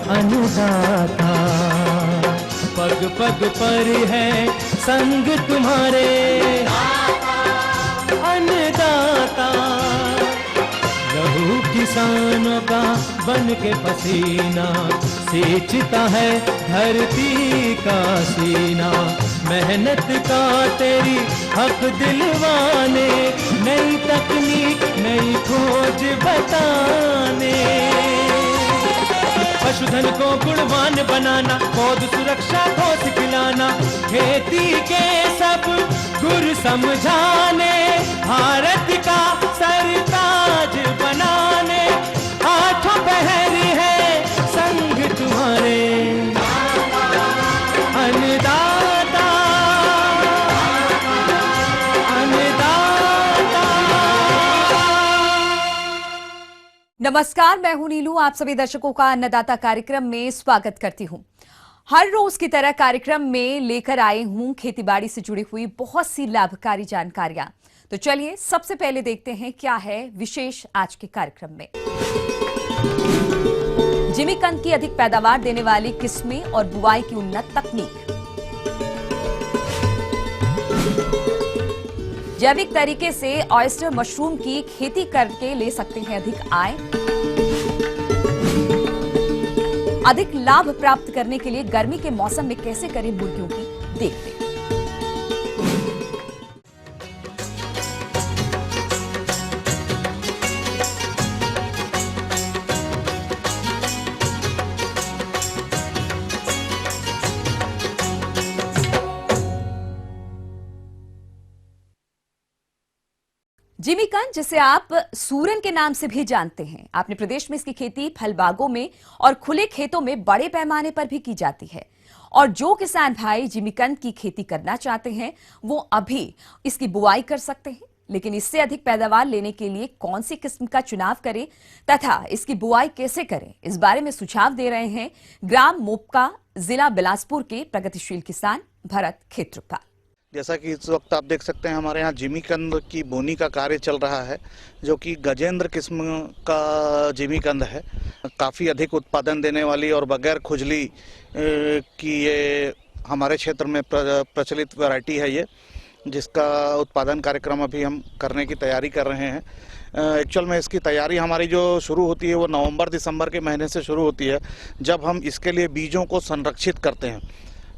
अन्नदाता। पग पग पर है संग तुम्हारे अन्नदाता। लहू किसानों का बन के पसीना सींचता है धरती का सीना। मेहनत का तेरी हक दिलवाने, नई तकनीक नई खोज बताने। पशुधन को गुणवान बनाना, पौध सुरक्षा को सिखलाना, खेती के सब गुर समझाने, भारत का सरताज बनाने। हाथों पहर है संग तुम्हारे अन्नदाता अन्नदाता। नमस्कार, मैं हूं नीलू। आप सभी दर्शकों का अन्नदाता कार्यक्रम में स्वागत करती हूं। हर रोज की तरह कार्यक्रम में लेकर आए हूं खेतीबाड़ी से जुड़ी हुई बहुत सी लाभकारी जानकारियां। तो चलिए सबसे पहले देखते हैं क्या है विशेष आज के कार्यक्रम में। जिमीकंद की अधिक पैदावार देने वाली किस्में और बुआई की उन्नत तकनीक। जैविक तरीके से ऑयस्टर मशरूम की खेती करके ले सकते हैं अधिक आय। अधिक लाभ प्राप्त करने के लिए गर्मी के मौसम में कैसे करें मुर्गियों की देखरेख। जिमीकंद, जिसे आप सूरन के नाम से भी जानते हैं, अपने प्रदेश में इसकी खेती फल बागों में और खुले खेतों में बड़े पैमाने पर भी की जाती है। और जो किसान भाई जिमीकंद की खेती करना चाहते हैं वो अभी इसकी बुआई कर सकते हैं। लेकिन इससे अधिक पैदावार लेने के लिए कौन सी किस्म का चुनाव करें तथा इसकी बुआई कैसे करें, इस बारे में सुझाव दे रहे हैं ग्राम मोपका, जिला बिलासपुर के प्रगतिशील किसान भरत खेत्रपाल। जैसा कि इस वक्त आप देख सकते हैं हमारे यहाँ जिमीकंद की बोनी का कार्य चल रहा है, जो कि गजेंद्र किस्म का जिमीकंद है। काफ़ी अधिक उत्पादन देने वाली और बगैर खुजली की ये हमारे क्षेत्र में प्रचलित वैरायटी है, ये जिसका उत्पादन कार्यक्रम अभी हम करने की तैयारी कर रहे हैं। एक्चुअल में इसकी तैयारी हमारी जो शुरू होती है वो नवंबर दिसंबर के महीने से शुरू होती है, जब हम इसके लिए बीजों को संरक्षित करते हैं,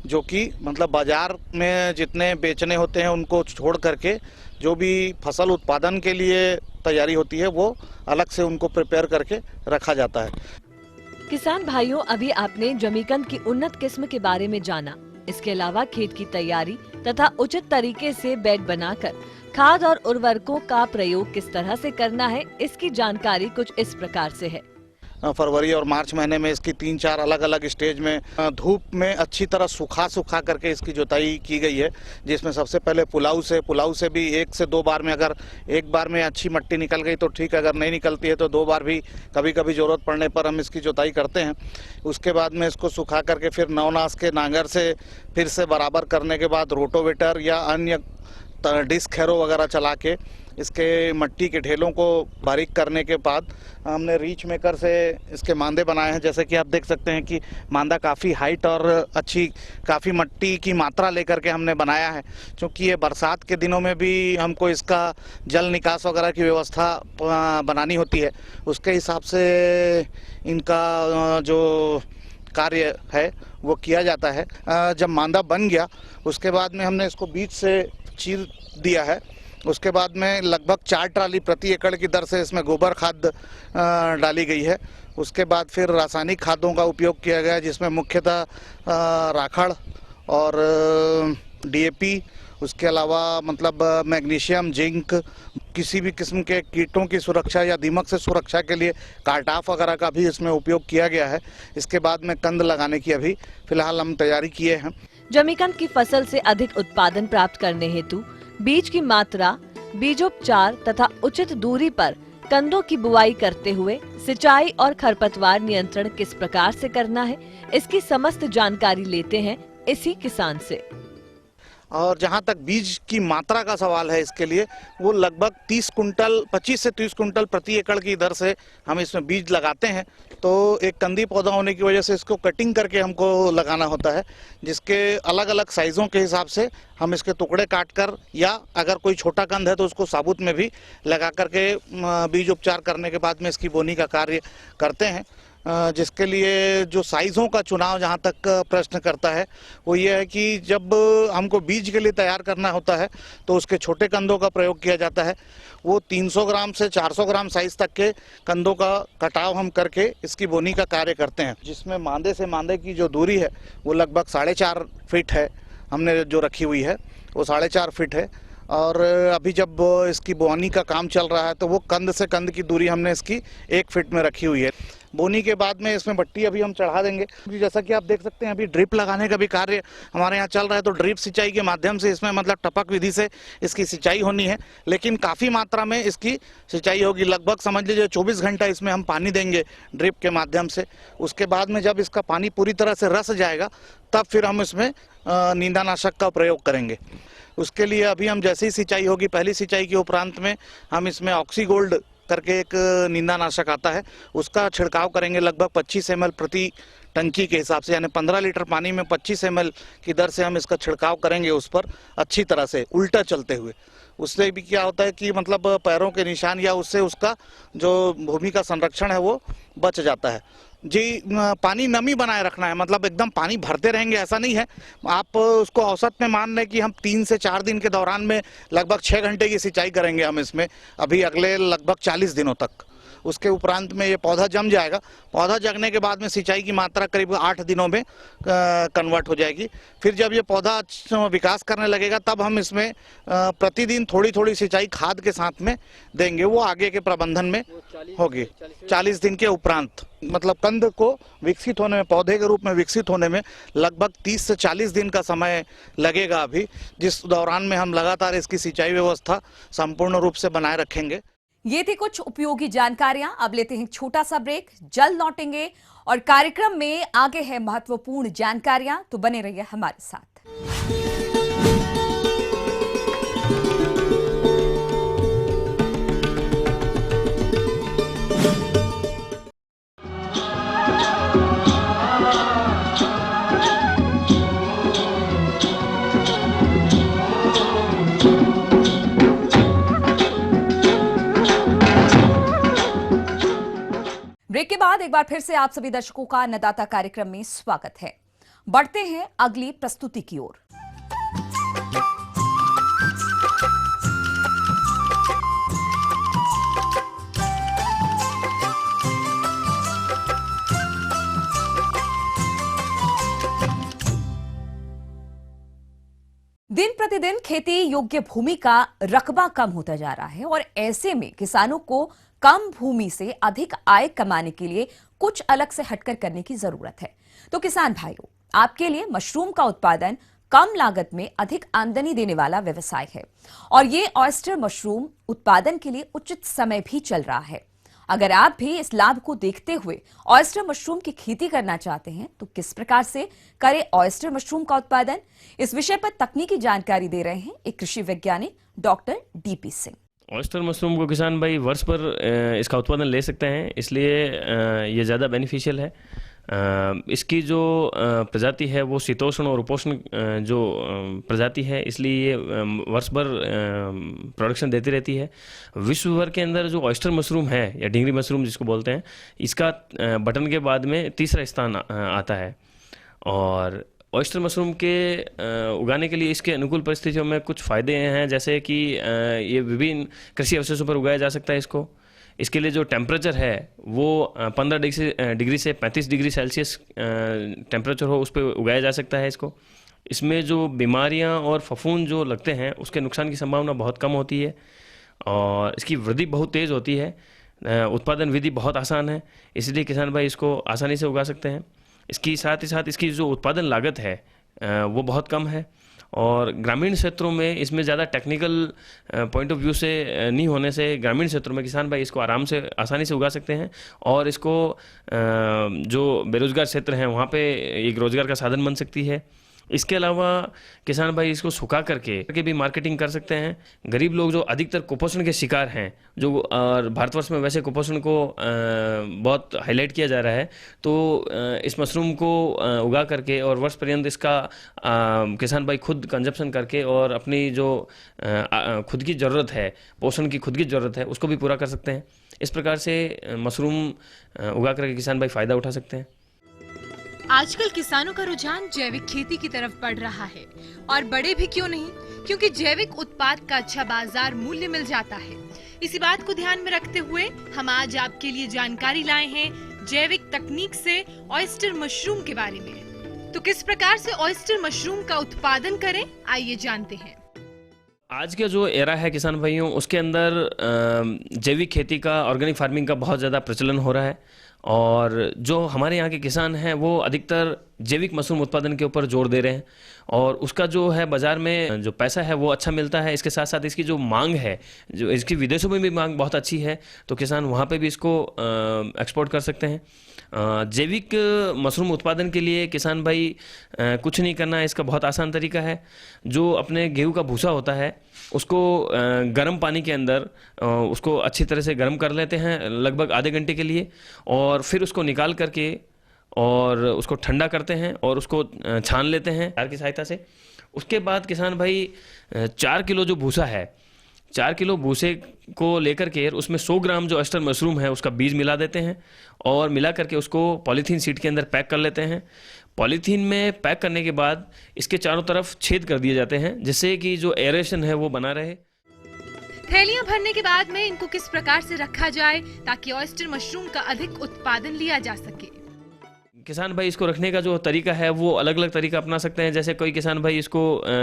जो कि मतलब बाजार में जितने बेचने होते हैं उनको छोड़ करके जो भी फसल उत्पादन के लिए तैयारी होती है वो अलग से उनको प्रिपेयर करके रखा जाता है। किसान भाइयों, अभी आपने जिमीकंद की उन्नत किस्म के बारे में जाना। इसके अलावा खेत की तैयारी तथा उचित तरीके से बेड बनाकर खाद और उर्वरकों का प्रयोग किस तरह से करना है, इसकी जानकारी कुछ इस प्रकार से है। फरवरी और मार्च महीने में इसकी 3-4 अलग अलग स्टेज में धूप में अच्छी तरह सुखा करके इसकी जुताई की गई है, जिसमें सबसे पहले पुलाव से भी 1 से 2 बार में, अगर एक बार में अच्छी मट्टी निकल गई तो ठीक, अगर नहीं निकलती है तो 2 बार भी कभी कभी ज़रूरत पड़ने पर हम इसकी जुताई करते हैं। उसके बाद में इसको सुखा करके फिर नवनास के नांगर से फिर से बराबर करने के बाद रोटोवेटर या अन्य डिस्क हैरो वगैरह चला के इसके मट्टी के ढेलों को बारीक करने के बाद हमने रीच मेकर से इसके मांदे बनाए हैं। जैसे कि आप देख सकते हैं कि मांदा काफ़ी हाइट और अच्छी काफ़ी मट्टी की मात्रा लेकर के हमने बनाया है, क्योंकि ये बरसात के दिनों में भी हमको इसका जल निकास वगैरह की व्यवस्था बनानी होती है। उसके हिसाब से इनका जो कार्य है वो किया जाता है। जब मांदा बन गया उसके बाद में हमने इसको बीच से चीर दिया है। उसके बाद में लगभग 4 ट्राली प्रति एकड़ की दर से इसमें गोबर खाद डाली गई है। उसके बाद फिर रासायनिक खादों का उपयोग किया गया, जिसमें मुख्यतः राखड़ और डीएपी, उसके अलावा मतलब मैग्नीशियम, जिंक, किसी भी किस्म के कीटों की सुरक्षा या दीमक से सुरक्षा के लिए कार्टाफ वगैरह का भी इसमें उपयोग किया गया है। इसके बाद में कंद लगाने की अभी फिलहाल हम तैयारी किए हैं। जिमीकंद की फसल से अधिक उत्पादन प्राप्त करने हेतु बीज की मात्रा, बीजोपचार तथा उचित दूरी पर कंदों की बुआई करते हुए सिंचाई और खरपतवार नियंत्रण किस प्रकार से करना है, इसकी समस्त जानकारी लेते हैं इसी किसान से। और जहाँ तक बीज की मात्रा का सवाल है इसके लिए, वो लगभग 25 से 30 कुंटल प्रति एकड़ की दर से हम इसमें बीज लगाते हैं। तो एक कंदी पौधा होने की वजह से इसको कटिंग करके हमको लगाना होता है, जिसके अलग अलग साइज़ों के हिसाब से हम इसके टुकड़े काट कर, या अगर कोई छोटा कंद है तो उसको साबुत में भी लगा करके बीज उपचार करने के बाद में इसकी बोनी का कार्य करते हैं। जिसके लिए जो साइज़ों का चुनाव जहाँ तक प्रश्न करता है, वो ये है कि जब हमको बीज के लिए तैयार करना होता है तो उसके छोटे कंदों का प्रयोग किया जाता है। वो 300 ग्राम से 400 ग्राम साइज़ तक के कंदों का कटाव हम करके इसकी बोनी का कार्य करते हैं, जिसमें मांदे से मांदे की जो दूरी है वो लगभग 4.5 फीट है। हमने जो रखी हुई है वो 4.5 फीट है। और अभी जब इसकी बोनी का काम चल रहा है तो वो कंद से कंद की दूरी हमने इसकी 1 फीट में रखी हुई है। बोनी के बाद में इसमें भट्टी अभी हम चढ़ा देंगे। जैसा कि आप देख सकते हैं, अभी ड्रिप लगाने का भी कार्य हमारे यहाँ चल रहा है। तो ड्रिप सिंचाई के माध्यम से इसमें मतलब टपक विधि से इसकी सिंचाई होनी है, लेकिन काफ़ी मात्रा में इसकी सिंचाई होगी। लगभग समझ लीजिए 24 घंटा इसमें हम पानी देंगे ड्रिप के माध्यम से। उसके बाद में जब इसका पानी पूरी तरह से रस जाएगा तब फिर हम इसमें नींदानाशक का प्रयोग करेंगे। उसके लिए अभी हम जैसे ही सिंचाई होगी, पहली सिंचाई के उपरांत में हम इसमें ऑक्सीगोल्ड करके एक नींदानाशक आता है, उसका छिड़काव करेंगे लगभग 25 ml प्रति टंकी के हिसाब से, यानी 15 लीटर पानी में 25 ml की दर से हम इसका छिड़काव करेंगे उस पर अच्छी तरह से उल्टा चलते हुए। उससे भी क्या होता है कि मतलब पैरों के निशान या उससे उसका जो भूमि का संरक्षण है वो बच जाता है। जी, पानी नमी बनाए रखना है, मतलब एकदम पानी भरते रहेंगे ऐसा नहीं है। आप उसको औसत में मान लें कि हम 3 से 4 दिन के दौरान में लगभग 6 घंटे की सिंचाई करेंगे हम इसमें, अभी अगले लगभग 40 दिनों तक। उसके उपरांत में ये पौधा जम जाएगा। पौधा जगने के बाद में सिंचाई की मात्रा करीब 8 दिनों में कन्वर्ट हो जाएगी। फिर जब ये पौधा विकास करने लगेगा तब हम इसमें प्रतिदिन थोड़ी थोड़ी सिंचाई खाद के साथ में देंगे। वो आगे के प्रबंधन में होगी 40 दिन के उपरांत। मतलब कंद को विकसित होने में, पौधे के रूप में विकसित होने में लगभग 30 से 40 दिन का समय लगेगा अभी, जिस दौरान में हम लगातार इसकी सिंचाई व्यवस्था संपूर्ण रूप से बनाए रखेंगे। ये थी कुछ उपयोगी जानकारियां। अब लेते हैं छोटा सा ब्रेक, जल्द लौटेंगे और कार्यक्रम में आगे है महत्वपूर्ण जानकारियां, तो बने रहिए हमारे साथ। ब्रेक के बाद एक बार फिर से आप सभी दर्शकों का अन्नदाता कार्यक्रम में स्वागत है। बढ़ते हैं अगली प्रस्तुति की ओर। दिन प्रतिदिन खेती योग्य भूमि का रकबा कम होता जा रहा है और ऐसे में किसानों को कम भूमि से अधिक आय कमाने के लिए कुछ अलग से हटकर करने की जरूरत है। तो किसान भाइयों, आपके लिए मशरूम का उत्पादन कम लागत में अधिक आमदनी देने वाला व्यवसाय है और ये ऑयस्टर मशरूम उत्पादन के लिए उचित समय भी चल रहा है। अगर आप भी इस लाभ को देखते हुए ऑयस्टर मशरूम की खेती करना चाहते हैं तो किस प्रकार से करें ऑयस्टर मशरूम का उत्पादन, इस विषय पर तकनीकी जानकारी दे रहे हैं एक कृषि वैज्ञानिक doctor DP Singh. Oyster mushroom को किसान भाई वर्ष पर इसका उत्पादन ले सकते हैं, इसलिए ये ज़्यादा बेनिफिशियल है। इसकी जो प्रजाति है वो शीतोष्ण और उपोष्ण जो प्रजाति है, इसलिए ये वर्ष भर प्रोडक्शन देती रहती है। विश्व भर के अंदर जो ऑयस्टर मशरूम है या ढींगरी मशरूम जिसको बोलते हैं, इसका बटन के बाद में तीसरा स्थान आता है। और ऑयस्टर मशरूम के उगाने के लिए इसके अनुकूल परिस्थितियों में कुछ फ़ायदे हैं, जैसे कि ये विभिन्न कृषि अवशेषों पर उगाया जा सकता है इसको। इसके लिए जो टेम्परेचर है वो 15 डिग्री से 35 डिग्री सेल्सियस टेम्परेचर हो, उस पर उगाया जा सकता है इसको। इसमें जो बीमारियां और फफूंद जो लगते हैं उसके नुकसान की संभावना बहुत कम होती है और इसकी वृद्धि बहुत तेज़ होती है। उत्पादन विधि बहुत आसान है, इसलिए किसान भाई इसको आसानी से उगा सकते हैं। इसकी साथ ही साथ इसकी जो उत्पादन लागत है वो बहुत कम है और ग्रामीण क्षेत्रों में इसमें ज़्यादा टेक्निकल पॉइंट ऑफ व्यू से नहीं होने से ग्रामीण क्षेत्रों में किसान भाई इसको आराम से आसानी से उगा सकते हैं और इसको जो बेरोजगार क्षेत्र हैं वहाँ पे एक रोजगार का साधन बन सकती है। इसके अलावा किसान भाई इसको सुखा करके भी मार्केटिंग कर सकते हैं। गरीब लोग जो अधिकतर कुपोषण के शिकार हैं, जो और भारतवर्ष में वैसे कुपोषण को बहुत हाईलाइट किया जा रहा है, तो इस मशरूम को उगा करके और वर्ष पर्यंत इसका किसान भाई खुद कंजप्शन करके और अपनी जो खुद की ज़रूरत है, पोषण की खुद की ज़रूरत है, उसको भी पूरा कर सकते हैं। इस प्रकार से मशरूम उगा करके किसान भाई फ़ायदा उठा सकते हैं। आजकल किसानों का रुझान जैविक खेती की तरफ बढ़ रहा है, और बड़े भी क्यों नहीं, क्योंकि जैविक उत्पाद का अच्छा बाजार मूल्य मिल जाता है। इसी बात को ध्यान में रखते हुए हम आज आपके लिए जानकारी लाए हैं जैविक तकनीक से ऑयस्टर मशरूम के बारे में। तो किस प्रकार से ऑयस्टर मशरूम का उत्पादन करें, आइए जानते हैं। आज का जो एरा है किसान भाइयों, उसके अंदर जैविक खेती का, ऑर्गेनिक फार्मिंग का बहुत ज़्यादा प्रचलन हो रहा है, और जो हमारे यहाँ के किसान हैं वो अधिकतर जैविक मशरूम उत्पादन के ऊपर जोर दे रहे हैं, और उसका जो है बाज़ार में जो पैसा है वो अच्छा मिलता है। इसके साथ साथ इसकी जो मांग है, जो इसकी विदेशों में भी मांग बहुत अच्छी है, तो किसान वहाँ पे भी इसको एक्सपोर्ट कर सकते हैं। जैविक मशरूम उत्पादन के लिए किसान भाई कुछ नहीं करना है, इसका बहुत आसान तरीका है। जो अपने गेहूं का भूसा होता है उसको गर्म पानी के अंदर उसको अच्छी तरह से गर्म कर लेते हैं लगभग आधे घंटे के लिए, और फिर उसको निकाल करके और उसको ठंडा करते हैं और उसको छान लेते हैं जार की सहायता से। उसके बाद किसान भाई 4 किलो जो भूसा है, 4 किलो भूसे को लेकर के उसमें 100 ग्राम जो ऑयस्टर मशरूम है उसका बीज मिला देते हैं, और मिला करके उसको पॉलीथीन शीट के अंदर पैक कर लेते हैं। पॉलीथीन में पैक करने के बाद इसके चारों तरफ छेद कर दिए जाते हैं, जिससे कि जो एरेशन है वो बना रहे। थैलियां भरने के बाद में इनको किस प्रकार से रखा जाए ताकि ऑयस्टर मशरूम का अधिक उत्पादन लिया जा सके? किसान भाई इसको रखने का जो तरीका है वो अलग अलग तरीका अपना सकते हैं। जैसे कोई किसान भाई इसको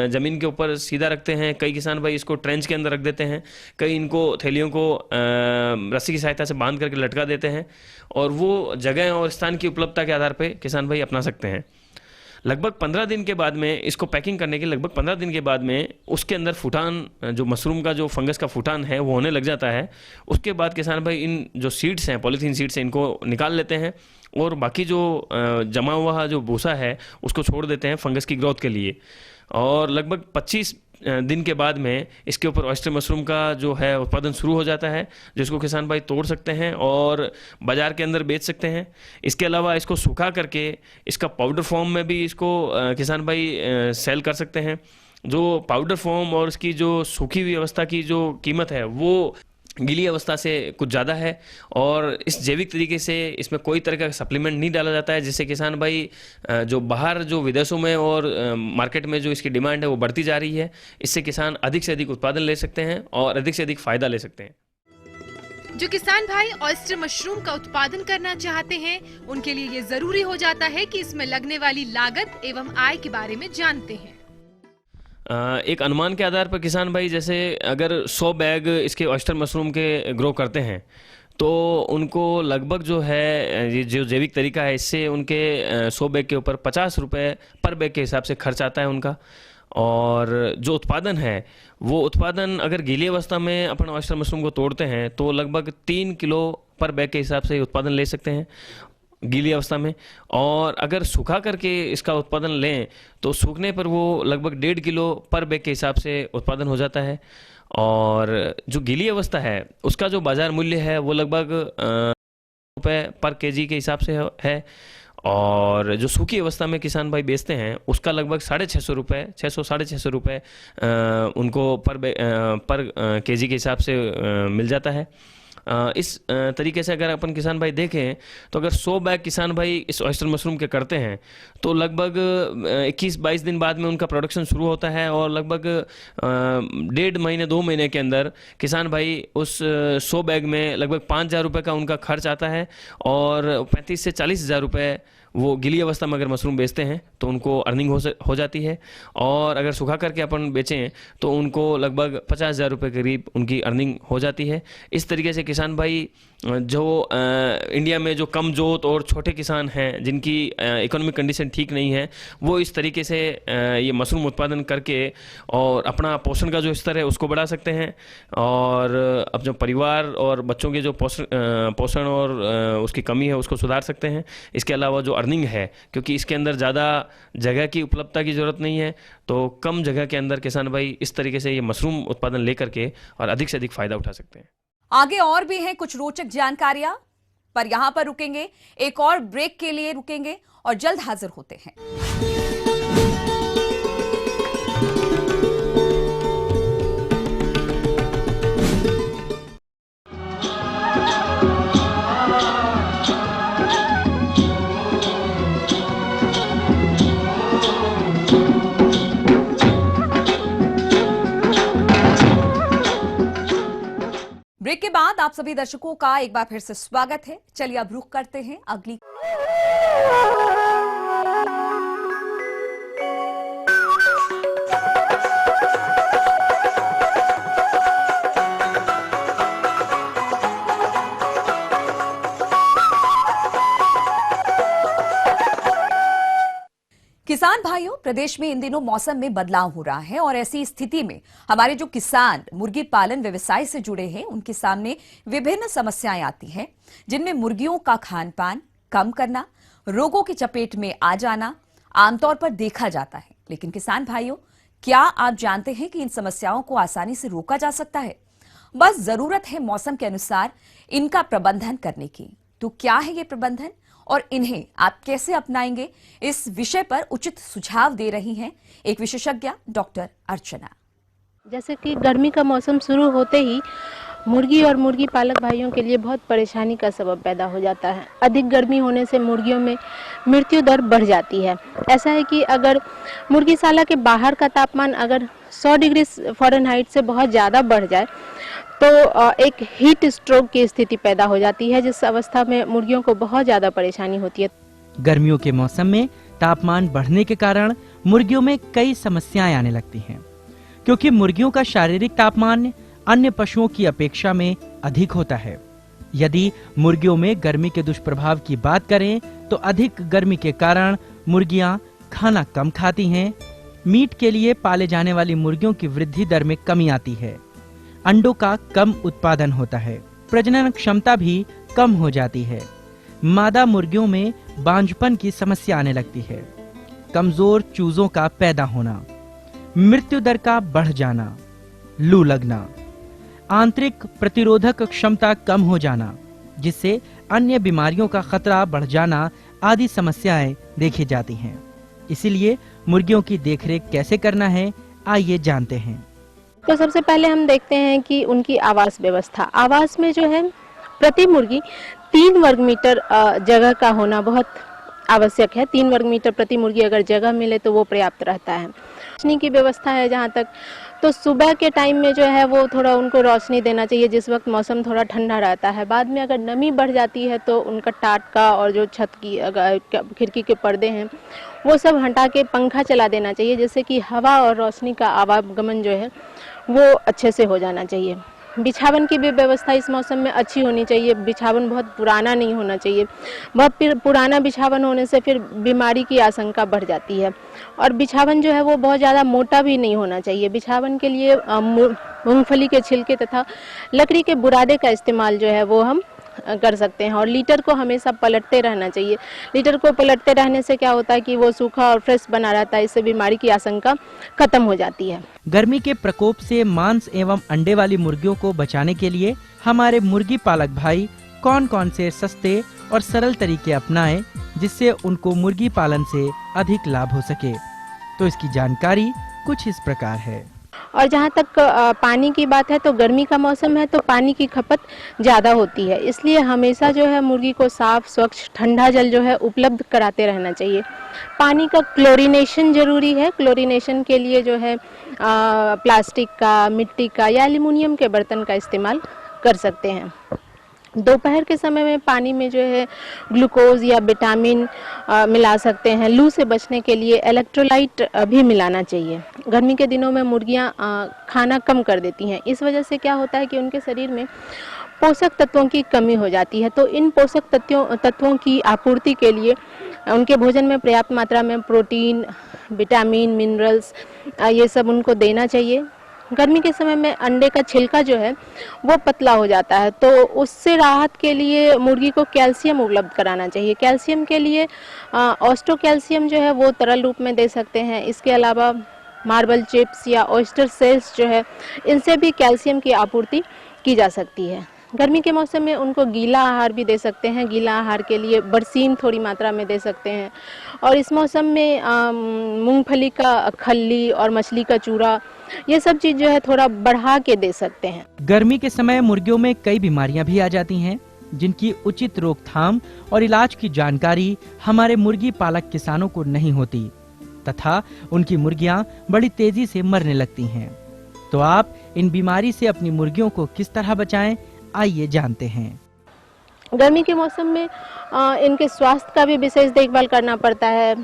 ज़मीन के ऊपर सीधा रखते हैं, कई किसान भाई इसको ट्रेंच के अंदर रख देते हैं, कई इनको थैलियों को रस्सी की सहायता से बांध करके लटका देते हैं, और वो जगह और स्थान की उपलब्धता के आधार पर किसान भाई अपना सकते हैं। लगभग 15 दिन के बाद में इसको पैकिंग करने के लगभग 15 दिन के बाद में उसके अंदर फुटान, जो मशरूम का जो फंगस का फुटान है वो होने लग जाता है। उसके बाद किसान भाई इन जो सीड्स हैं, पॉलीथीन सीड्स हैं, इनको निकाल लेते हैं, और बाकी जो जमा हुआ जो भूसा है उसको छोड़ देते हैं फंगस की ग्रोथ के लिए। और लगभग 25 दिन के बाद में इसके ऊपर ऑयस्टर मशरूम का जो है उत्पादन शुरू हो जाता है, जिसको किसान भाई तोड़ सकते हैं और बाज़ार के अंदर बेच सकते हैं। इसके अलावा इसको सूखा करके इसका पाउडर फॉर्म में भी इसको किसान भाई सेल कर सकते हैं। जो पाउडर फॉर्म और इसकी जो सूखी हुई अवस्था की जो कीमत है वो गीली अवस्था से कुछ ज़्यादा है, और इस जैविक तरीके से इसमें कोई तरह का सप्लीमेंट नहीं डाला जाता है, जिससे किसान भाई जो बाहर जो विदेशों में और मार्केट में जो इसकी डिमांड है वो बढ़ती जा रही है। इससे किसान अधिक से अधिक उत्पादन ले सकते हैं और अधिक से अधिक फ़ायदा ले सकते हैं। जो किसान भाई ऑयस्टर मशरूम का उत्पादन करना चाहते हैं उनके लिए ये जरूरी हो जाता है कि इसमें लगने वाली लागत एवं आय के बारे में जानते हैं। एक अनुमान के आधार पर किसान भाई जैसे अगर 100 बैग इसके ऑयस्टर मशरूम के ग्रो करते हैं तो उनको लगभग जो है ये जो जैविक तरीका है इससे उनके 100 बैग के ऊपर 50 रुपये पर बैग के हिसाब से खर्च आता है उनका। और जो उत्पादन है वो उत्पादन अगर गीली अवस्था में अपन ऑयस्टर मशरूम को तोड़ते हैं तो लगभग 3 किलो पर बैग के हिसाब से उत्पादन ले सकते हैं गीली अवस्था में। और अगर सूखा करके इसका उत्पादन लें तो सूखने पर वो लगभग 1.5 किलो पर बैग के हिसाब से उत्पादन हो जाता है। और जो गीली अवस्था है उसका जो बाज़ार मूल्य है वो लगभग रुपये पर केजी के हिसाब से है। और जो सूखी अवस्था में किसान भाई बेचते हैं उसका लगभग 650 रुपये 600-650 रुपये उनको पर केजी के हिसाब से मिल जाता है। इस तरीके से अगर अपन किसान भाई देखें तो अगर 100 बैग किसान भाई इस ऑयस्टर मशरूम के करते हैं तो लगभग 21-22 दिन बाद में उनका प्रोडक्शन शुरू होता है और लगभग 1.5 महीने 2 महीने के अंदर किसान भाई उस 100 बैग में लगभग 5,000 रुपये का उनका खर्च आता है और 35,000 से 40,000 रुपये वो गीली अवस्था में अगर मशरूम बेचते हैं तो उनको अर्निंग हो जाती है। और अगर सूखा करके अपन बेचें तो उनको लगभग 50,000 रुपये करीब उनकी अर्निंग हो जाती है। इस तरीके से किसान भाई जो इंडिया में जो कम जोत और छोटे किसान हैं जिनकी इकोनॉमिक कंडीशन ठीक नहीं है, वो इस तरीके से ये मशरूम उत्पादन करके और अपना पोषण का जो स्तर है उसको बढ़ा सकते हैं और अपने परिवार और बच्चों के जो पोषण और उसकी कमी है उसको सुधार सकते हैं। इसके अलावा जो अर्निंग है, क्योंकि इसके अंदर ज़्यादा जगह की उपलब्धता की ज़रूरत नहीं है, तो कम जगह के अंदर किसान भाई इस तरीके से ये मशरूम उत्पादन लेकर के और अधिक से अधिक फ़ायदा उठा सकते हैं। आगे और भी हैं कुछ रोचक जानकारियां, पर यहां पर रुकेंगे, एक और ब्रेक के लिए रुकेंगे और जल्द हाजिर होते हैं। ब्रेक के बाद आप सभी दर्शकों का एक बार फिर से स्वागत है। चलिए अब रुख करते हैं अगली। किसान भाइयों, प्रदेश में इन दिनों मौसम में बदलाव हो रहा है और ऐसी स्थिति में हमारे जो किसान मुर्गी पालन व्यवसाय से जुड़े हैं उनके सामने विभिन्न समस्याएं आती हैं, जिनमें मुर्गियों का खान पान कम करना, रोगों की चपेट में आ जाना आमतौर पर देखा जाता है। लेकिन किसान भाइयों, क्या आप जानते हैं कि इन समस्याओं को आसानी से रोका जा सकता है? बस जरूरत है मौसम के अनुसार इनका प्रबंधन करने की। तो क्या है ये प्रबंधन और इन्हें आप कैसे अपनाएंगे, इस विषय पर उचित सुझाव दे रही हैं एक विशेषज्ञ डॉक्टर अर्चना। जैसे कि गर्मी का मौसम शुरू होते ही मुर्गी और मुर्गी पालक भाइयों के लिए बहुत परेशानी का सबब पैदा हो जाता है। अधिक गर्मी होने से मुर्गियों में मृत्यु दर बढ़ जाती है। ऐसा है कि अगर मुर्गीशाला के बाहर का तापमान अगर 100 डिग्री फ़ारेनहाइट से बहुत ज़्यादा बढ़ जाए तो एक हीट स्ट्रोक की स्थिति पैदा हो जाती है, जिस अवस्था में मुर्गियों को बहुत ज़्यादा परेशानी होती है। गर्मियों के मौसम में तापमान बढ़ने के कारण मुर्गियों में कई समस्याएं आने लगती हैं, क्योंकि मुर्गियों का शारीरिक तापमान अन्य पशुओं की अपेक्षा में अधिक होता है। यदि मुर्गियों में गर्मी के दुष्प्रभाव की बात करें तो अधिक गर्मी के कारण मुर्गियां खाना कम खाती हैं। मीट के लिए पाले जाने वाली मुर्गियों की वृद्धि दर में कमी आती है। अंडों का कम उत्पादन होता है। प्रजनन क्षमता भी कम हो जाती है। मादा मुर्गियों में बांझपन की समस्या आने लगती है। कमजोर चूजों का पैदा होना, मृत्यु दर का बढ़ जाना, लू लगना, आंतरिक प्रतिरोधक क्षमता कम हो जाना, जिससे अन्य बीमारियों का खतरा बढ़ जाना आदि समस्याएं देखी जाती हैं। इसीलिए मुर्गियों की देखरेख कैसे करना है, आइए जानते हैं। तो सबसे पहले हम देखते हैं कि उनकी आवास व्यवस्था। आवास में जो है प्रति मुर्गी 3 वर्ग मीटर जगह का होना बहुत आवश्यक है। 3 वर्ग मीटर प्रति मुर्गी अगर जगह मिले तो वो पर्याप्त रहता है। रोशनी की व्यवस्था है जहाँ तक, तो सुबह के टाइम में जो है वो थोड़ा उनको रोशनी देना चाहिए, जिस वक्त मौसम थोड़ा ठंडा रहता है। बाद में अगर नमी बढ़ जाती है तो उनका टाट का और जो छत की अगर खिड़की के पर्दे हैं वो सब हटा के पंखा चला देना चाहिए, जिससे कि हवा और रोशनी का आवागमन जो है वो अच्छे से हो जाना चाहिए। बिछावन की भी व्यवस्था इस मौसम में अच्छी होनी चाहिए। बिछावन बहुत पुराना नहीं होना चाहिए। बहुत पुराना बिछावन होने से फिर बीमारी की आशंका बढ़ जाती है। और बिछावन जो है वो बहुत ज़्यादा मोटा भी नहीं होना चाहिए। बिछावन के लिए मूंगफली के छिलके तथा लकड़ी के बुरादे का इस्तेमाल जो है वो हम कर सकते हैं। और लीटर को हमेशा पलटते रहना चाहिए। लीटर को पलटते रहने से क्या होता है कि वो सूखा और फ्रेश बना रहता है, इससे बीमारी की आशंका खत्म हो जाती है। गर्मी के प्रकोप से मांस एवं अंडे वाली मुर्गियों को बचाने के लिए हमारे मुर्गी पालक भाई कौन कौन से सस्ते और सरल तरीके अपनाएं, जिससे उनको मुर्गी पालन से अधिक लाभ हो सके। तो इसकी जानकारी कुछ इस प्रकार है। और जहाँ तक पानी की बात है तो गर्मी का मौसम है तो पानी की खपत ज़्यादा होती है, इसलिए हमेशा जो है मुर्गी को साफ स्वच्छ ठंडा जल जो है उपलब्ध कराते रहना चाहिए। पानी का क्लोरीनेशन जरूरी है। क्लोरीनेशन के लिए जो है प्लास्टिक का, मिट्टी का या एल्युमिनियम के बर्तन का इस्तेमाल कर सकते हैं। दोपहर के समय में पानी में जो है ग्लूकोज या विटामिन मिला सकते हैं। लू से बचने के लिए इलेक्ट्रोलाइट भी मिलाना चाहिए। गर्मी के दिनों में मुर्गियां खाना कम कर देती हैं। इस वजह से क्या होता है कि उनके शरीर में पोषक तत्वों की कमी हो जाती है। तो इन पोषक तत्वों की आपूर्ति के लिए उनके भोजन में पर्याप्त मात्रा में प्रोटीन, विटामिन, मिनरल्स ये सब उनको देना चाहिए। गर्मी के समय में अंडे का छिलका जो है वो पतला हो जाता है, तो उससे राहत के लिए मुर्गी को कैल्शियम उपलब्ध कराना चाहिए। कैल्शियम के लिए ऑस्टोकैल्शियम जो है वो तरल रूप में दे सकते हैं। इसके अलावा मार्बल चिप्स या ऑयस्टर सेल्स जो है, इनसे भी कैल्शियम की आपूर्ति की जा सकती है। गर्मी के मौसम में उनको गीला आहार भी दे सकते हैं। गीला आहार के लिए बरसीन थोड़ी मात्रा में दे सकते हैं। और इस मौसम में मूंगफली का खल्ली और मछली का चूरा, ये सब चीज़ जो है थोड़ा बढ़ा के दे सकते हैं। गर्मी के समय मुर्गियों में कई बीमारियां भी आ जाती हैं, जिनकी उचित रोकथाम और इलाज की जानकारी हमारे मुर्गी पालक किसानों को नहीं होती तथा उनकी मुर्गियां बड़ी तेजी से मरने लगती हैं। तो आप इन बीमारी से अपनी मुर्गियों को किस तरह बचाएं, आइए जानते हैं। गर्मी के मौसम में इनके स्वास्थ्य का भी विशेष देखभाल करना पड़ता है।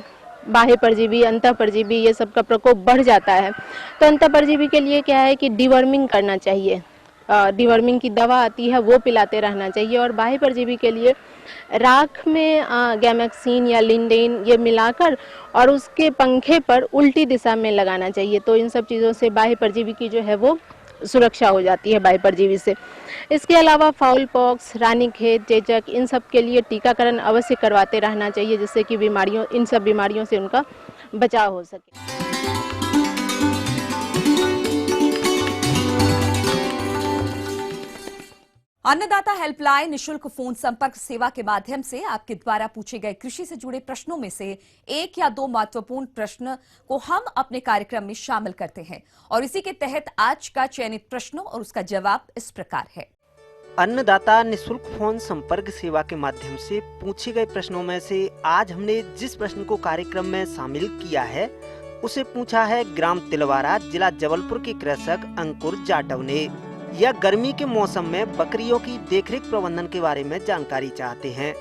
बाह्य परजीवी, अंतः परजीवी, ये सब का प्रकोप बढ़ जाता है। तो अंतः परजीवी के लिए क्या है कि डिवर्मिंग करना चाहिए। डिवर्मिंग की दवा आती है वो पिलाते रहना चाहिए। और बाह्य परजीवी के लिए राख में गैमेक्सिन या लिंडेन ये मिलाकर और उसके पंखे पर उल्टी दिशा में लगाना चाहिए। तो इन सब चीज़ों से बाह्य परजीवी की जो है वो सुरक्षा हो जाती है बाह्य परजीवी से। इसके अलावा फाउल पॉक्स, रानीखेत, चेचक, इन सब के लिए टीकाकरण अवश्य करवाते रहना चाहिए, जिससे कि इन सब बीमारियों से उनका बचाव हो सके। अन्नदाता हेल्पलाइन निशुल्क फोन संपर्क सेवा के माध्यम से आपके द्वारा पूछे गए कृषि से जुड़े प्रश्नों में से एक या दो महत्वपूर्ण प्रश्न को हम अपने कार्यक्रम में शामिल करते हैं और इसी के तहत आज का चयनित प्रश्न और उसका जवाब इस प्रकार है। अन्नदाता निशुल्क फोन संपर्क सेवा के माध्यम से पूछे गए प्रश्नों में से आज हमने जिस प्रश्न को कार्यक्रम में शामिल किया है उसे पूछा है ग्राम तिलवारा, जिला जबलपुर के कृषक अंकुर जाटव ने। यह गर्मी के मौसम में बकरियों की देखरेख प्रबंधन के बारे में जानकारी चाहते हैं।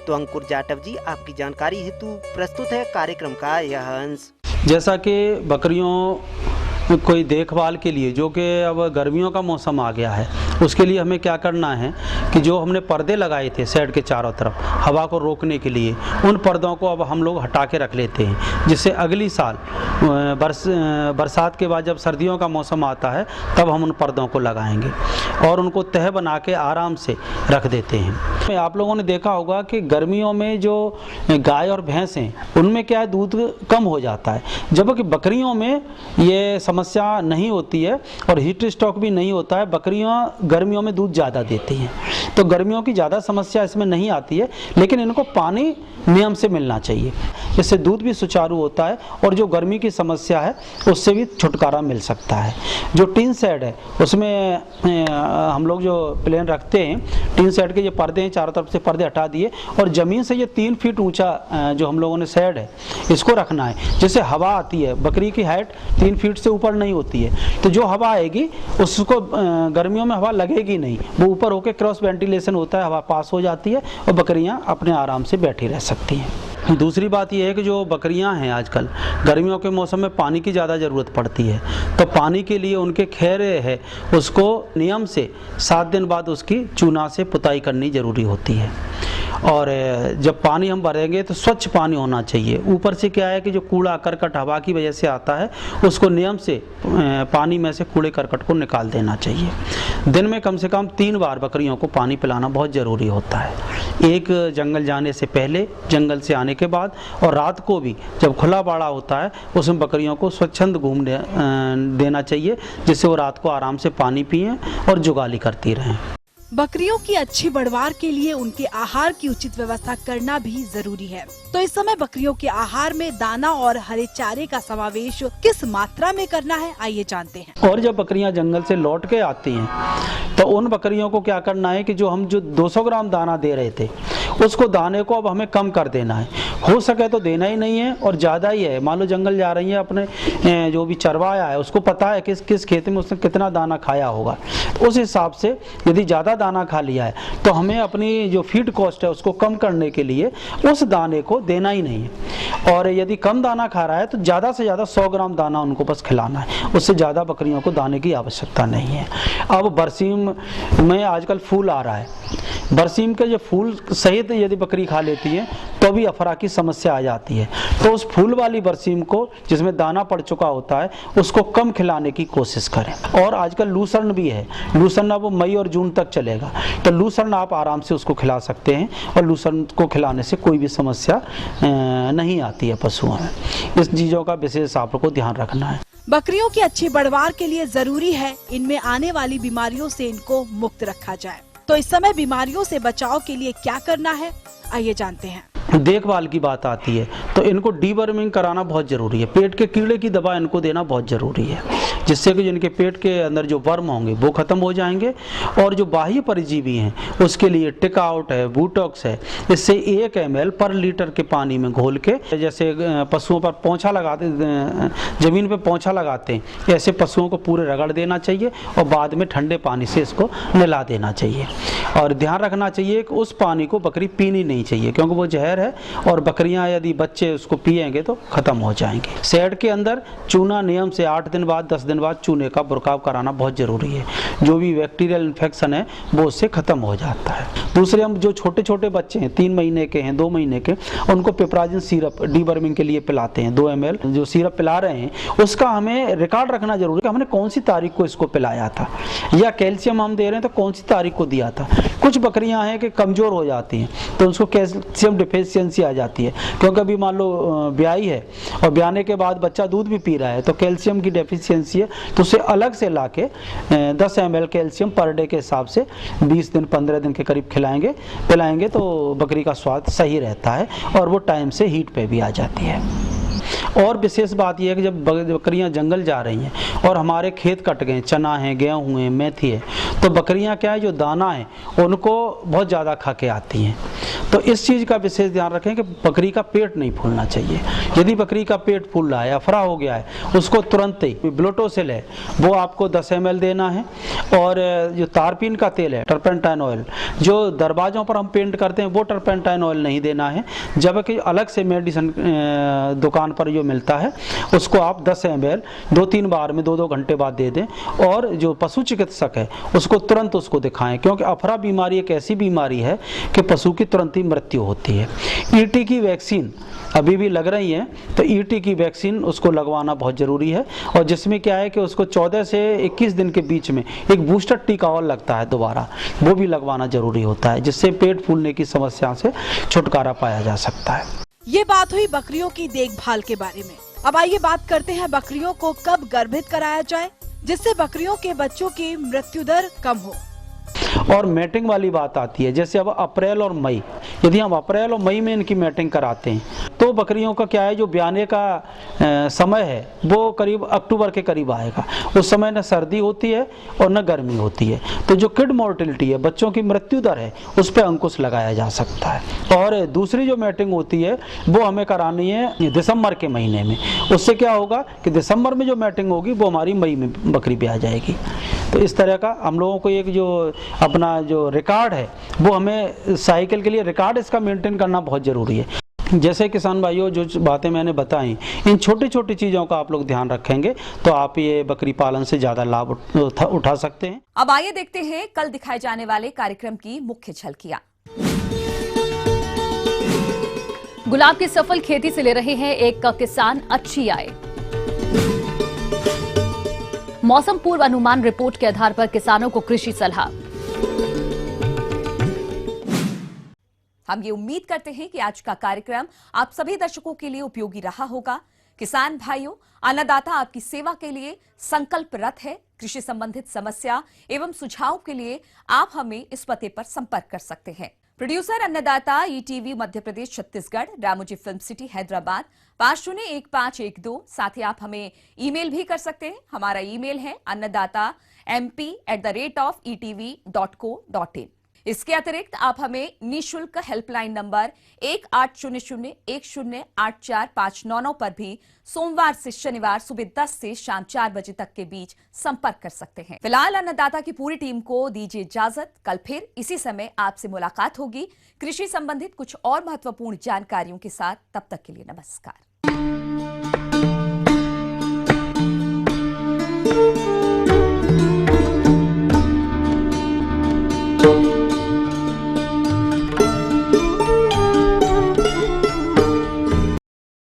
तो अंकुर जाटव जी, आपकी जानकारी हेतु प्रस्तुत है कार्यक्रम का यह अंश। जैसा कि बकरियों कोई देखभाल के लिए, जो कि अब गर्मियों का मौसम आ गया है, उसके लिए हमें क्या करना है कि जो हमने पर्दे लगाए थे शेड के चारों तरफ हवा को रोकने के लिए, उन पर्दों को अब हम लोग हटा के रख लेते हैं, जिससे अगली साल बरसात के बाद जब सर्दियों का मौसम आता है तब हम उन पर्दों को लगाएंगे और उनको तह बना के आराम से रख देते हैं। आप लोगों ने देखा होगा कि गर्मियों में जो गाय और भैंस हैं उनमें क्या है, दूध कम हो जाता है, जबकि बकरियों में ये समस्या नहीं होती है और हीट स्ट्रोक भी नहीं होता है। बकरियां गर्मियों में दूध ज़्यादा देती हैं, तो गर्मियों की ज़्यादा समस्या इसमें नहीं आती है, लेकिन इनको पानी नियम से मिलना चाहिए, जिससे दूध भी सुचारू होता है और जो गर्मी की समस्या है उससे भी छुटकारा मिल सकता है। जो टीन शेड है उसमें हम लोग जो प्लेन रखते हैं, टीन शेड के ये पर्दे हैं, चारों तरफ से पर्दे हटा दिए और ज़मीन से ये 3 फीट ऊंचा जो हम लोगों ने शेड है इसको रखना है, जिससे हवा आती है। बकरी की हाइट 3 फीट से ऊपर नहीं होती है, तो जो हवा आएगी उसको गर्मियों में हवा लगेगी नहीं, वो ऊपर होकर क्रॉस वेंटिलेशन होता है, हवा पास हो जाती है और बकरियां अपने आराम से बैठी रह सकती हैं। दूसरी बात यह है कि जो बकरियां हैं आजकल गर्मियों के मौसम में पानी की ज़्यादा ज़रूरत पड़ती है, तो पानी के लिए उनके खेरे है उसको नियम से 7 दिन बाद उसकी चूना से पुताई करनी ज़रूरी होती है। और जब पानी हम भरेंगे तो स्वच्छ पानी होना चाहिए। ऊपर से क्या है कि जो कूड़ा करकट हवा की वजह से आता है उसको नियम से पानी में से कूड़े करकट को निकाल देना चाहिए। दिन में कम से कम 3 बार बकरियों को पानी पिलाना बहुत ज़रूरी होता है, एक जंगल जाने से पहले, जंगल से आने के बाद, और रात को भी जब खुला बाड़ा होता है उसमें बकरियों को स्वच्छंद घूमने देना चाहिए, जिससे वो रात को आराम से पानी पिएं और जुगाली करती रहें। बकरियों की अच्छी बढ़वार के लिए उनके आहार की उचित व्यवस्था करना भी जरूरी है। तो इस समय बकरियों के आहार में दाना और हरे चारे का समावेश किस मात्रा में करना है, आइए जानते हैं। और जब बकरियां जंगल से लौट के आती हैं तो उन बकरियों को क्या करना है कि जो हम 200 ग्राम दाना दे रहे थे उसको दाने को अब हमें कम कर देना है। हो सके तो देना ही नहीं है, और ज़्यादा ही है, मान लो जंगल जा रही है, अपने जो भी चरवाया है उसको पता है किस किस खेत में उसने कितना दाना खाया होगा, उस हिसाब से यदि ज़्यादा दाना खा लिया है तो हमें अपनी जो फीड कॉस्ट है उसको कम करने के लिए उस दाने को देना ही नहीं है। और यदि कम दाना खा रहा है तो ज़्यादा से ज़्यादा 100 ग्राम दाना उनको बस खिलाना है, उससे ज़्यादा बकरियों को दाने की आवश्यकता नहीं है। अब बरसीम में आजकल फूल आ रहा है, बरसीम के जो फूल सहित यदि बकरी खा लेती है तो भी अफरा की समस्या आ जाती है। तो उस फूल वाली बरसीम को जिसमें दाना पड़ चुका होता है उसको कम खिलाने की कोशिश करें। और आजकल लूसर्न भी है, लूसर्न अब मई और जून तक चलेगा, तो लूसर्न आप आराम से उसको खिला सकते हैं, और लूसर्न को खिलाने से कोई भी समस्या नहीं आती है पशुओं में। इस चीज़ों का विशेष आपको ध्यान रखना है। बकरियों की अच्छी बढ़वार के लिए जरूरी है इनमें आने वाली बीमारियों से इनको मुक्त रखा जाए। तो इस समय बीमारियों से बचाव के लिए क्या करना है, आइए जानते हैं। देखभाल की बात आती है तो इनको डीवर्मिंग कराना बहुत ज़रूरी है। पेट के कीड़े की दवा इनको देना बहुत ज़रूरी है, जिससे कि जिनके पेट के अंदर जो वर्म होंगे वो ख़त्म हो जाएंगे। और जो बाह्य परजीवी हैं उसके लिए टिकाउट है, बूटॉक्स है, इससे 1 ml पर लीटर के पानी में घोल के, जैसे पशुओं पर पोंछा लगाते, ज़मीन पे पोंछा लगाते हैं, ऐसे पशुओं को पूरे रगड़ देना चाहिए और बाद में ठंडे पानी से इसको नहला देना चाहिए। और ध्यान रखना चाहिए कि उस पानी को बकरी पीनी नहीं चाहिए, क्योंकि वो जहर है और बकरियां यदि बच्चे उसको पिएंगे तो खत्म हो जाएंगे। शेड के अंदर चूना नियम से 8 दिन बाद 10 दिन बाद चूने का बुरकाव कराना बहुत ज़रूरी है। जो भी बैक्टीरियल इन्फेक्शन है वो उससे ख़त्म हो जाता है। दूसरे, हम जो छोटे छोटे बच्चे हैं, 3 महीने के हैं, 2 महीने के, उनको पिपराजिन सिरप डीवर्मिंग के लिए पिलाते हैं। 2 ml जो सिरप पिला रहे हैं उसका हमें रिकॉर्ड रखना जरूरी है कि हमने कौन सी तारीख को इसको पिलाया था, या कैल्शियम हम दे रहे हैं तो कौन सी तारीख को दिया था। कुछ बकरियां हैं कि कमज़ोर हो जाती हैं तो उसको कैल्शियम डिफिशियंसी आ जाती है, क्योंकि अभी मान लो ब्याई है और ब्याने के बाद बच्चा दूध भी पी रहा है तो कैल्शियम की डेफिशिएंसी है, तो उसे अलग से लाके 10 ml कैल्शियम पर डे के हिसाब से 20 दिन 15 दिन के करीब पिलाएंगे तो बकरी का स्वास्थ्य सही रहता है और वो टाइम से हीट पे भी आ जाती है। और विशेष बात यह है कि जब बकरियां जंगल जा रही हैं और हमारे खेत कट गए, चना है, गेहूँ है, मेथी है, तो बकरियां क्या है, जो दाना है उनको बहुत ज़्यादा खा के आती हैं। तो इस चीज़ का विशेष ध्यान रखें कि बकरी का पेट नहीं फूलना चाहिए। यदि बकरी का पेट फूल रहा है, अफरा हो गया है, उसको तुरंत ही ब्लोटोसिल है वो आपको 10 ml देना है। और जो तारपीन का तेल है, टर्पेंटाइन ऑयल, जो दरवाज़ों पर हम पेंट करते हैं वो टर्पेंटाइन ऑयल नहीं देना है, जबकि अलग से मेडिसिन दुकान पर जो मिलता है उसको आप 10 ml 2-3 बार में 2-2 घंटे बाद दे दें। और जो पशु चिकित्सक है उसको तुरंत उसको दिखाएं, क्योंकि अफरा बीमारी एक ऐसी बीमारी है कि पशु की तुरंत ही मृत्यु होती है। ईटी की वैक्सीन अभी भी लग रही है, तो ईटी की वैक्सीन उसको लगवाना बहुत ज़रूरी है, और जिसमें क्या है कि उसको 14 से 21 दिन के बीच में एक बूस्टर टीका और लगता है दोबारा, वो भी लगवाना ज़रूरी होता है, जिससे पेट फूलने की समस्या से छुटकारा पाया जा सकता है। ये बात हुई बकरियों की देखभाल के बारे में। अब आइए बात करते हैं बकरियों को कब गर्भित कराया जाए जिससे बकरियों के बच्चों की मृत्यु दर कम हो। और मैटिंग वाली बात आती है, जैसे अब अप्रैल और मई, यदि हम अप्रैल और मई में इनकी मैटिंग कराते हैं तो बकरियों का क्या है, जो ब्याने का समय है वो करीब अक्टूबर के करीब आएगा। उस समय न सर्दी होती है और न गर्मी होती है, तो जो किड मोर्टिलिटी है, बच्चों की मृत्यु दर है, उस पर अंकुश लगाया जा सकता है। और दूसरी जो मैटिंग होती है वो हमें करानी है दिसंबर के महीने में। उससे क्या होगा कि दिसंबर में जो मैटिंग होगी वो हमारी मई में बकरी ब्याह जाएगी। तो इस तरह का हम लोगों को एक जो अपना जो रिकॉर्ड है वो हमें साइकिल के लिए रिकॉर्ड इसका मेंटेन करना बहुत ज़रूरी है। जैसे किसान भाइयों, जो बातें मैंने बताई, इन छोटी छोटी चीज़ों का आप लोग ध्यान रखेंगे तो आप ये बकरी पालन से ज़्यादा लाभ उठा सकते हैं। अब आइए देखते हैं कल दिखाए जाने वाले कार्यक्रम की मुख्य झलकियां। गुलाब की सफल खेती से ले रहे हैं एक किसान अच्छी आय। मौसम पूर्व अनुमान रिपोर्ट के आधार पर किसानों को कृषि सलाह। हम ये उम्मीद करते हैं कि आज का कार्यक्रम आप सभी दर्शकों के लिए उपयोगी रहा होगा। किसान भाइयों, अन्नदाता आपकी सेवा के लिए संकल्परत है। कृषि संबंधित समस्या एवं सुझाव के लिए आप हमें इस पते पर संपर्क कर सकते हैं। प्रोड्यूसर अन्नदाता, ETV Madhya Pradesh Chhattisgarh, Ramoji film city Hyderabad 501512। साथ ही आप हमें ईमेल भी कर सकते हैं। हमारा ईमेल है annadatamp@etv.co.in। इसके अतिरिक्त आप हमें निःशुल्क हेल्पलाइन नंबर 1800-108459 पर भी सोमवार से शनिवार सुबह 10 से शाम 4 बजे तक के बीच संपर्क कर सकते हैं। फिलहाल अन्नदाता की पूरी टीम को दीजिए इजाजत। कल फिर इसी समय आपसे मुलाकात होगी कृषि संबंधित कुछ और महत्वपूर्ण जानकारियों के साथ। तब तक के लिए नमस्कार।